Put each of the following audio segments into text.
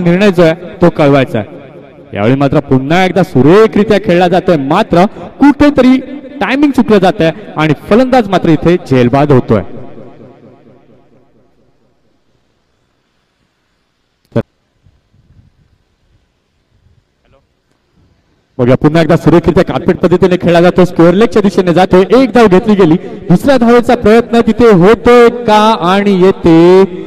निर्णय जो आहे तो कळवायचा आहे। यावेळी मात्र पुन्हा एकदा सुरेखरित्या खेळला जातोय, मात्र कुठेतरी टायमिंग चुकलं जात आहे आणि फलंदाज मात्र इथे झेलबाद होतोय। बघा पुन्हा एकदा सुरेखरित्या कार्पेट पद्धतीने खेळला जातो, स्क्वेअर लेगच्या दिशेने जातोय, एक धाव घेतली गेली, दुसऱ्या धावेचा प्रयत्न तिथे होतोय का आणि येते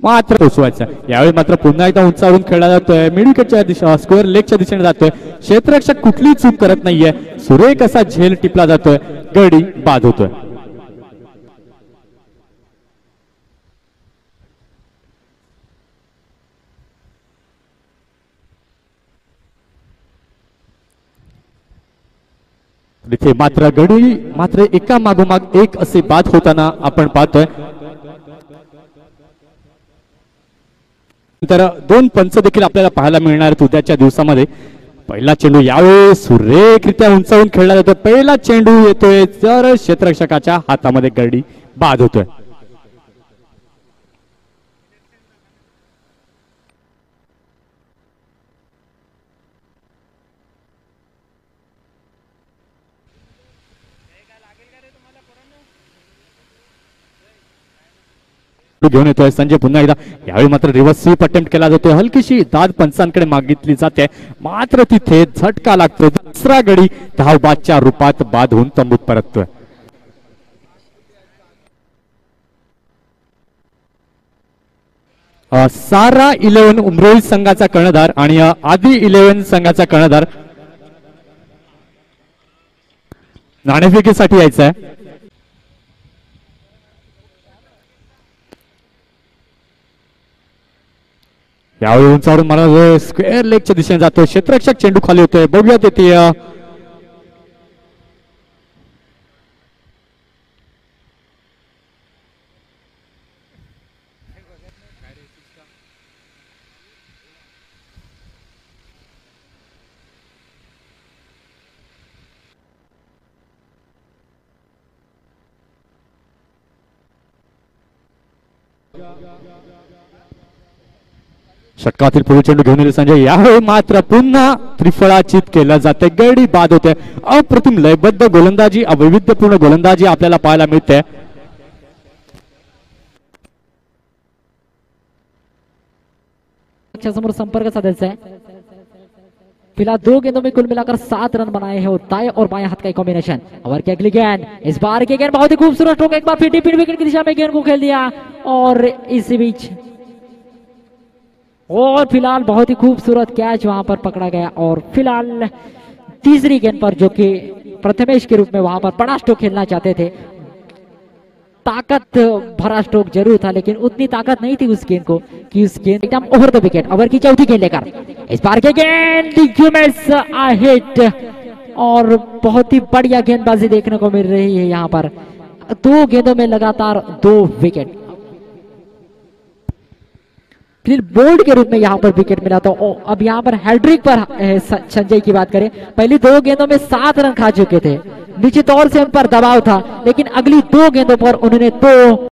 मात्र पोचवायचा। यावेळी मात्र पुन्हा एकदा उंचावरून खेळला जातोय, मिडविकेटच्या दिशा स्क्वेअर लेगच्या दिशेने जातोय, क्षेत्ररक्षक कुठलीही चूक करत नाहीये, सुरेख असा झेल टिपला जातोय, गडी बाद होतोय। इथे मात्र गडी मात्र एका मागोमाग एक असे बाद होताना आपण पाहतोय। तर दोन पंच देखील आपल्याला पाहायला मिळणार आहेत उद्याच्या दिवसामध्ये। पहिला चेंडू यावेळी सुरेखरित्या उंचावून खेळला जातो, पहिला चेंडू येतोय तर क्षेत्ररक्षकाच्या हातामध्ये गडी बाद होतोय। घेऊन येतोय संजय पुन्हा एकदा, यावेळी मात्र रिव्हर्स स्वीप अटेम्प्ट केला जातोय, हलकीशी दाद पंचांकडे मागितली जाते, मात्र तिथे झटका लागतो, दुसरा गडी धावबादच्या रूपात बाद होऊन तंबूत परततोय। सारा 11 उमरोळी संघाचा कर्णधार आणि आदी 11 संघाचा कर्णधार नाणेफेकीसाठी यायचा आहे। यावेळी उंचावरून मला स्क्वेअर लेगच्या दिशेने जातोय, क्षेत्ररक्षक चेंडू खाली होतोय, बघूयात येते षटकातील पुढील चेंडू घेऊन येईल संजय, यावेळी मात्र पुन्हा त्रिफळाचित केलं जाते, गडी बाद होते। अप्रतिम लयबद्ध गोलंदाजी, वैविध्यपूर्ण गोलंदाजी आपल्याला पाहायला मिळते। समोर संपर्क साधायचा है, फिलहाल 2 गेंदों में कुल मिलाकर 7 रन बनाए हैं और दाएं और बाएं हाथ का कॉम्बिनेशन। ओवर की अगली गेंद, इस बार की गेंद बहुत ही खूबसूरत स्ट्रोक, एक बार फिर डीप विकेट की दिशा में गेंद को खेल दिया और इसी बीच और फिलहाल बहुत ही खूबसूरत कैच वहां पर पकड़ा गया। और फिलहाल तीसरी गेंद पर जो कि प्रथमेश के रूप में वहां पर बड़ा स्ट्रोक खेलना चाहते थे, ताकत भरा स्ट्रोक जरूर था लेकिन उतनी ताकत नहीं थी उस गेंद को कि उस गेंद एकदम ओवर द विकेट। ओवर की चौथी गेंद लेकर इस बार के गेंद हिट और बहुत ही बढ़िया गेंदबाजी देखने को मिल रही है यहाँ पर, 2 गेंदों में लगातार 2 विकेट। फिर बोल्ड के रूप में यहाँ पर विकेट मिला, तो अब यहाँ पर हैट्रिक पर संजय की बात करें, पहली 2 गेंदों में 7 रन खा चुके थे, निश्चित तौर से उन पर दबाव था, लेकिन अगली 2 गेंदों पर उन्होंने 2